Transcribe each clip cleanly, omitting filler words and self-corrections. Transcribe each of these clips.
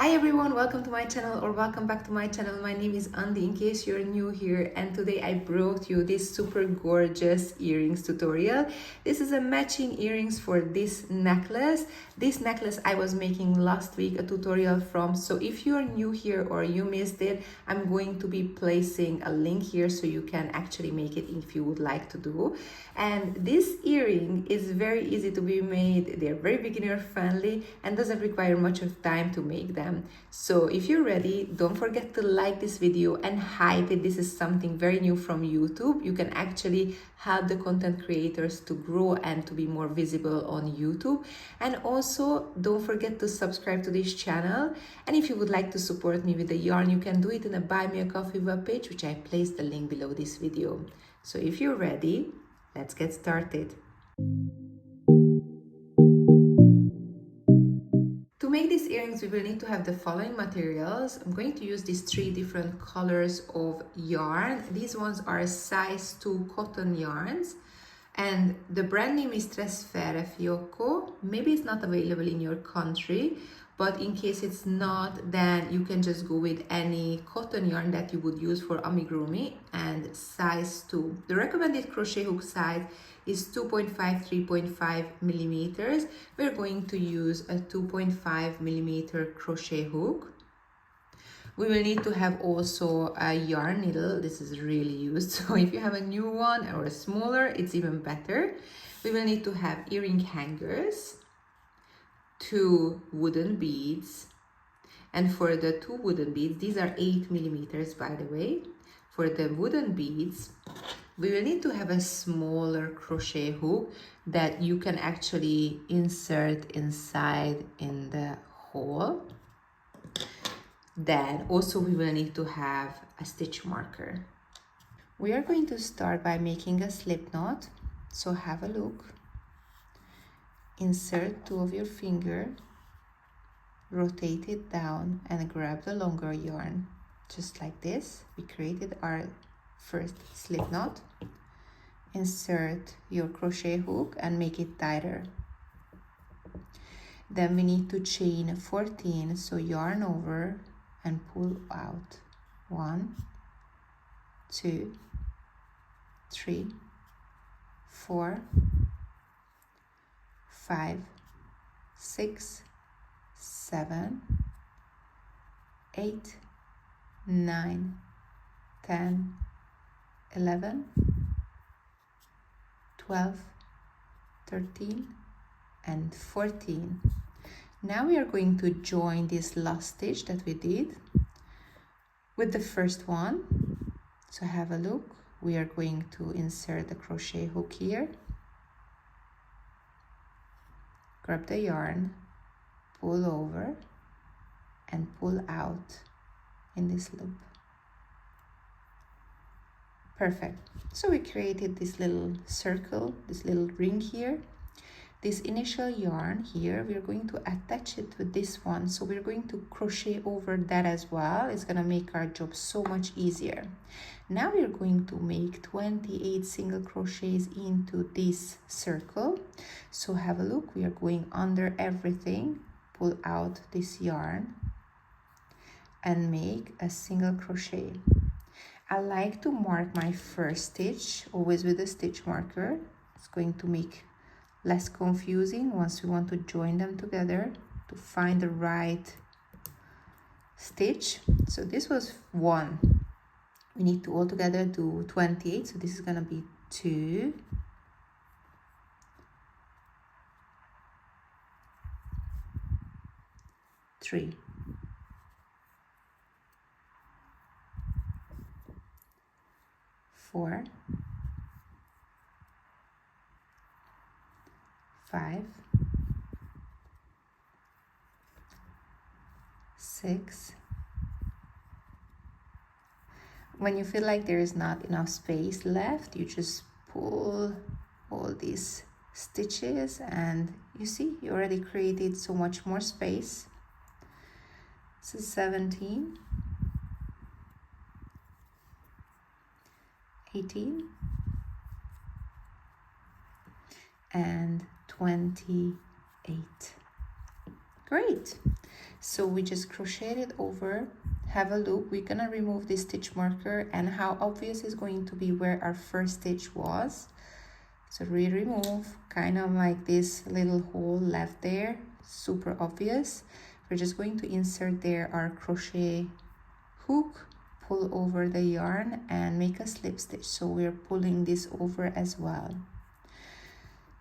Hi everyone, welcome to my channel or welcome back to my channel. My name is Andi in case you're new here, and today I brought you this super gorgeous earrings tutorial. This is a matching earrings for this necklace. This necklace I was making last week a tutorial from, so if you're new here or you missed it, I'm going to be placing a link here so you can actually make it if you would like to do. And this earring is very easy to be made. They're very beginner friendly and doesn't require much of time to make them. So if you're ready, don't forget to like this video and hype it. This is something very new from YouTube. You can actually help the content creators to grow and to be more visible on YouTube. And also don't forget to subscribe to this channel. And if you would like to support me with the yarn, you can do it in a Buy Me a Coffee webpage, which I placed the link below this video. So if you're ready, let's get started. To make these earrings, we will need to have the following materials. I'm going to use these 3 different colors of yarn. These ones are size 2 cotton yarns, and the brand name is Trasfere Fiocco. Maybe it's not available in your country, but in case it's not, then you can just go with any cotton yarn that you would use for amigurumi, and size 2. The recommended crochet hook size is 2.5 3.5 millimeters. We're going to use a 2.5 millimeter crochet hook. We will need to have also a yarn needle. This is really used, so if you have a new one or a smaller, it's even better. We will need to have earring hangers, 2 wooden beads, and for the 2 wooden beads, these are 8 millimeters by the way. For the wooden beads, we will need to have a smaller crochet hook that you can actually insert inside in the hole. Then also we will need to have a stitch marker. We are going to start by making a slip knot. So have a look. Insert 2 of your fingers, rotate it down and grab the longer yarn. Just like this, we created our first slip knot. Insert your crochet hook and make it tighter. Then we need to chain 14, so yarn over and pull out. 1, 2, 3, 4, 5, 6, 7, 8, 9, 10, 11, 12, 13, and 14. Now we are going to join this last stitch that we did with the first one. So have a look. We are going to insert the crochet hook here. Grab the yarn, pull over, and pull out in this loop. Perfect. So we created this little circle, this little ring here. This initial yarn here, we're going to attach it with this one. So we're going to crochet over that as well. It's gonna make our job so much easier. Now we're going to make 28 single crochets into this circle. So have a look, we are going under everything, pull out this yarn and make a single crochet. I like to mark my first stitch always with a stitch marker. It's going to make less confusing once we want to join them together to find the right stitch. So this was 1. We need to altogether do 28. So this is going to be 2, 3, 4, 5, 6. When you feel like there is not enough space left, you just pull all these stitches and you see you already created so much more space. This is 17, 18, and 28. Great. So we just crocheted over, have a loop. We're gonna remove this stitch marker, and how obvious is going to be where our first stitch was. So we remove kind of like this little hole left there, super obvious. We're just going to insert there our crochet hook, pull over the yarn and make a slip stitch. So we're pulling this over as well.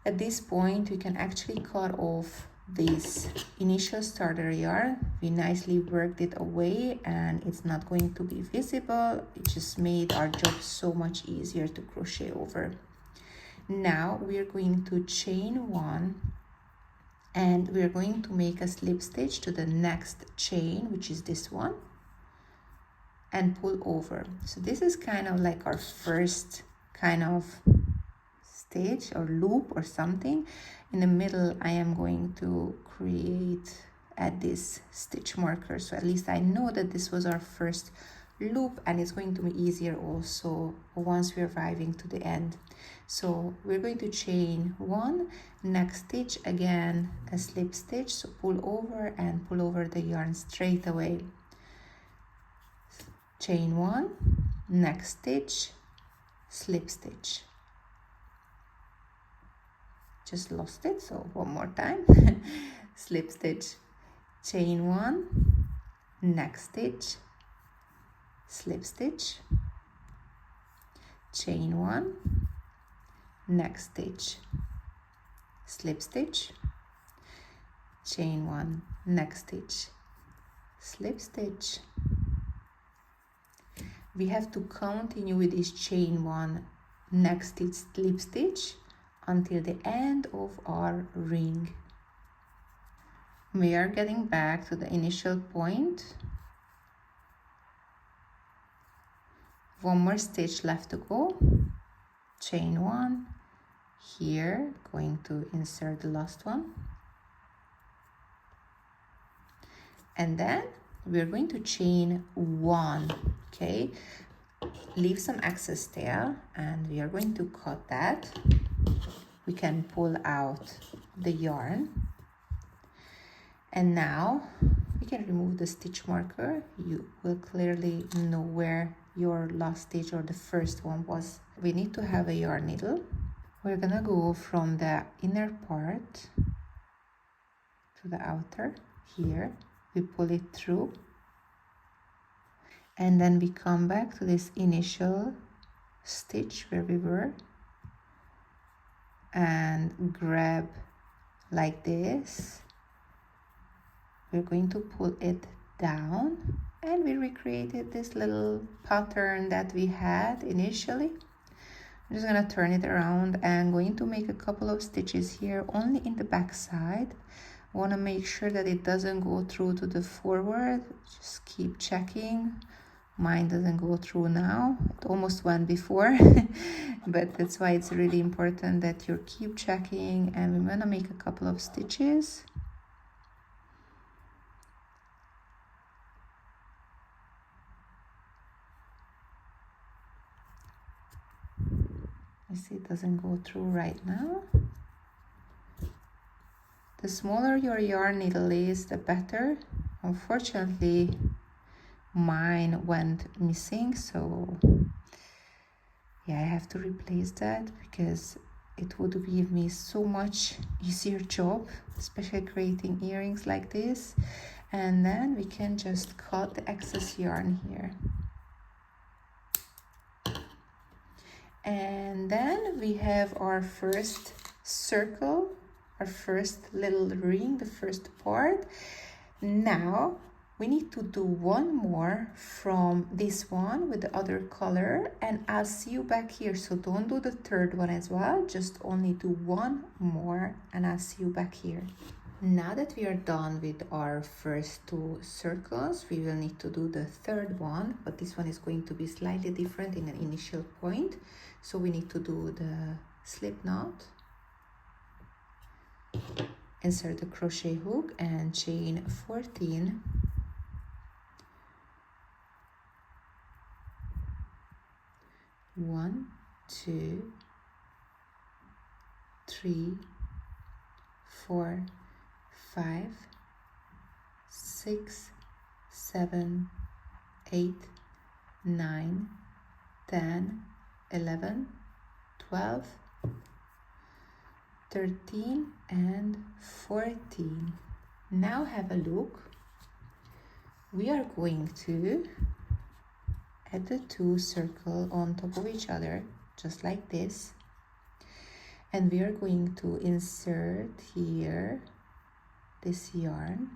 At this point, we can actually cut off this initial starter yarn. We nicely worked it away and it's not going to be visible. It just made our job so much easier to crochet over. Now we're going to chain one and we're going to make a slip stitch to the next chain, which is this one, and pull over. So this is kind of like our first kind of stitch or loop or something. In the middle, I am going to add this stitch marker, so at least I know that this was our first loop, and it's going to be easier also once we're arriving to the end. So we're going to chain one, next stitch, again a slip stitch, so pull over and pull over the yarn straight away. Chain one, next stitch, slip stitch. Just lost it, so one more time. Slip stitch, chain one, next stitch, slip stitch, chain one, next stitch, slip stitch, chain one, next stitch, slip stitch. We have to continue with this chain one, next stitch, slip stitch until the end of our ring. We are getting back to the initial point. One more stitch left to go. Chain one, here going to insert the last one, and then we're going to chain one. Okay, leave some excess tail and we are going to cut that. We can pull out the yarn, and now we can remove the stitch marker. You will clearly know where your last stitch or the first one was. We need to have a yarn needle. We're gonna go from the inner part to the outer. Here we pull it through, and then we come back to this initial stitch where we were and grab like this. We're going to pull it down, and we recreated this little pattern that we had initially. I'm just gonna turn it around and going to make a couple of stitches here only in the back side. I want to make sure that it doesn't go through to the forward. Just keep checking. Mine doesn't go through now. It almost went before. But that's why it's really important that you keep checking, and we're gonna make a couple of stitches. I see it doesn't go through right now. The smaller your yarn needle is, the better. Unfortunately, mine went missing, so yeah, I have to replace that because it would give me so much easier job, especially creating earrings like this. And then we can just cut the excess yarn here. And then we have our first circle, our first little ring, the first part. Now we need to do one more from this one with the other color, and I'll see you back here. So don't do the third one as well, just only do one more and I'll see you back here. Now that we are done with our first two circles, we will need to do the third one, but this one is going to be slightly different in an initial point. So we need to do the slip knot, insert the crochet hook and chain 14. One, two, three, 4, 5, 6, 7, 8, 9, 10, 11, 12, 13 and 14. Now have a look. We are going to add the two circles on top of each other, just like this. And we are going to insert here this yarn.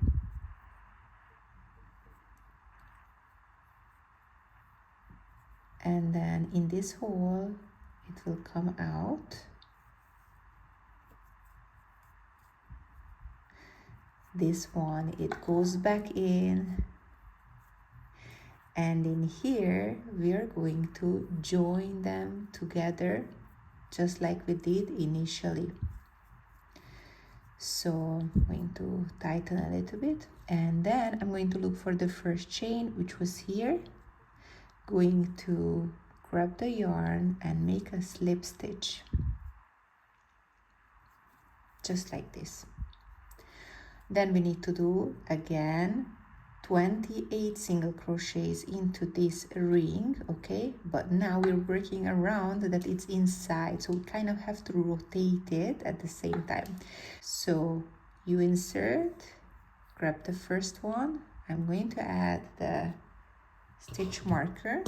And then in this hole, it will come out. This one, it goes back in. And in here, we are going to join them together, just like we did initially. So I'm going to tighten a little bit. And then I'm going to look for the first chain, which was here. Going to grab the yarn and make a slip stitch. Just like this. Then we need to do again 28 single crochets into this ring, okay? But now we're working around that it's inside, so we kind of have to rotate it at the same time. So you insert, grab the first one. I'm going to add the stitch marker.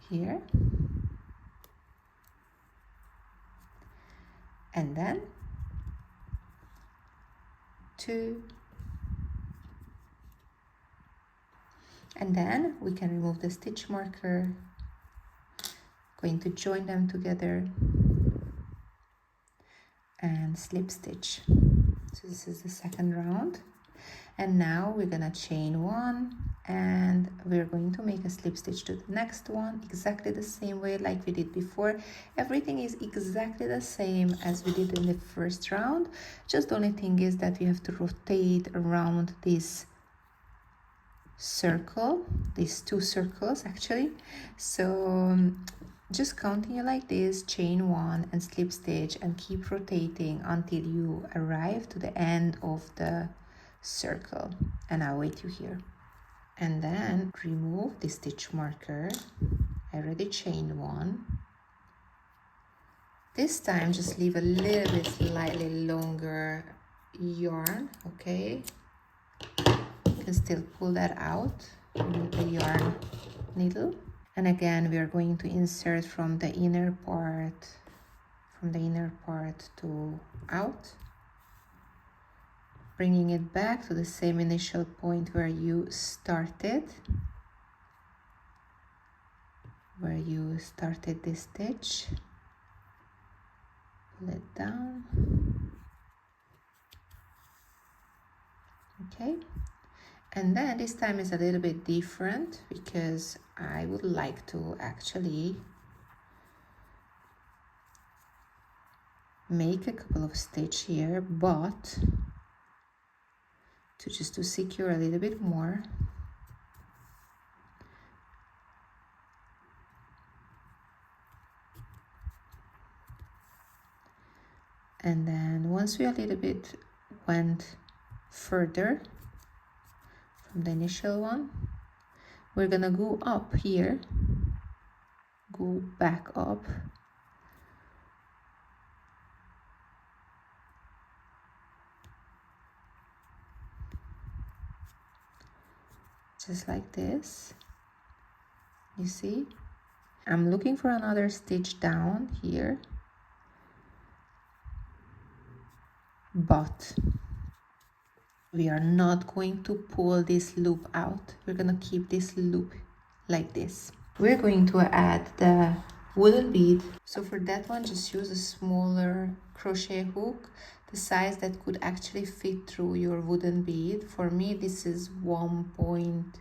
Here. And then 2, and then we can remove the stitch marker, going to join them together and slip stitch. So this is the second round, and now we're gonna chain 1 and we're going to make a slip stitch to the next one, exactly the same way like we did before. Everything is exactly the same as we did in the first round, just the only thing is that we have to rotate around this circle, these two circles actually. So just continue like this, chain 1 and slip stitch, and keep rotating until you arrive to the end of the circle, and I'll wait you here. And then remove the stitch marker. I already chained 1. This time just leave a little bit slightly longer yarn, okay? You can still pull that out with the yarn needle. And again, we are going to insert from the inner part to out, bringing it back to the same initial point where you started this stitch. Pull it down. Okay, and then this time is a little bit different because I would like to actually make a couple of stitches here, but to secure a little bit more. And then once we a little bit went further from the initial one, we're gonna go up here, go back up, just like this. You see, I'm looking for another stitch down here, but we are not going to pull this loop out. We're gonna keep this loop like this. We're going to add the wooden bead. So for that one, just use a smaller crochet hook, the size that could actually fit through your wooden bead. For me, this is 1.1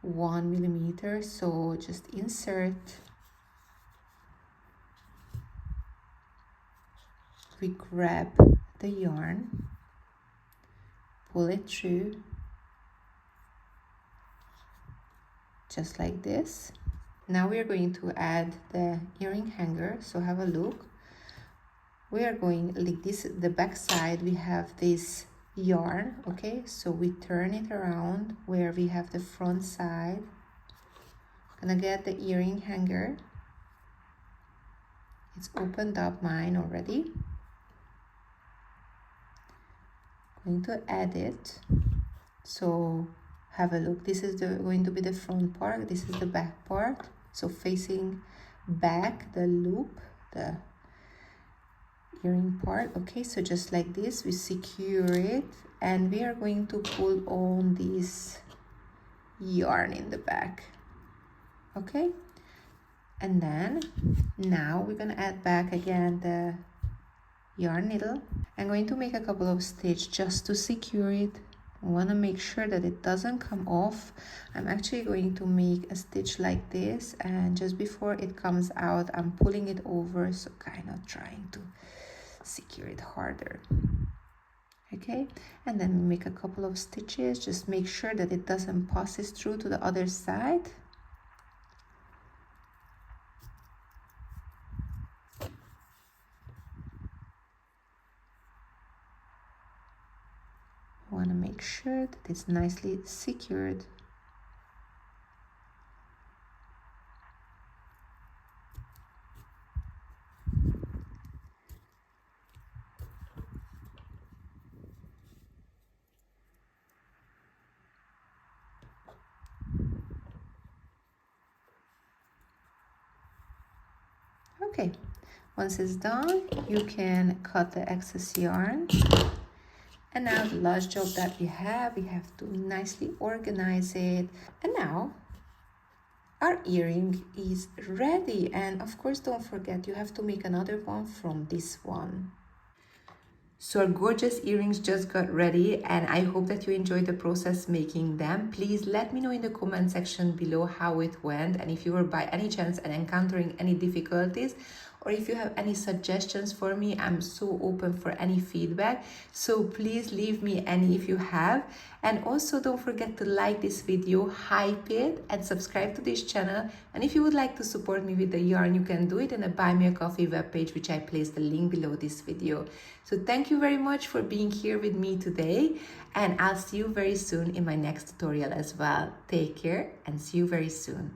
millimeter. So just insert. We grab the yarn, pull it through, just like this. Now we are going to add the earring hanger. So have a look. we are going like this. The back side we have this yarn, okay, so we turn it around where we have the front side. Gonna get the earring hanger. It's opened up mine already. Going to add it. So have a look. This is going to be the front part. This is the back part. So facing back, the loop, the earring part. Okay, so just like this, we secure it, and we are going to pull on this yarn in the back. Okay, and then now we're gonna add back again the yarn needle. I'm going to make a couple of stitches just to secure it. I want to make sure that it doesn't come off. I'm actually going to make a stitch like this, and just before it comes out, I'm pulling it over, so kind of trying to secure it harder. Okay, and then we make a couple of stitches. Just make sure that it doesn't pass through to the other side. Want to make sure that it's nicely secured. Okay, once it's done, you can cut the excess yarn. And now the last job that we have to nicely organize it. And now our earring is ready. And of course, don't forget, you have to make another one from this one. So our gorgeous earrings just got ready, and I hope that you enjoyed the process making them. Please let me know in the comment section below how it went, and if you were by any chance and encountering any difficulties, or if you have any suggestions for me. I'm so open for any feedback, so please leave me any if you have. And also don't forget to like this video, hype it, and subscribe to this channel. And if you would like to support me with the yarn, you can do it in a Buy Me a Coffee webpage, which I placed the link below this video. So thank you very much for being here with me today, and I'll see you very soon in my next tutorial as well. Take care and see you very soon.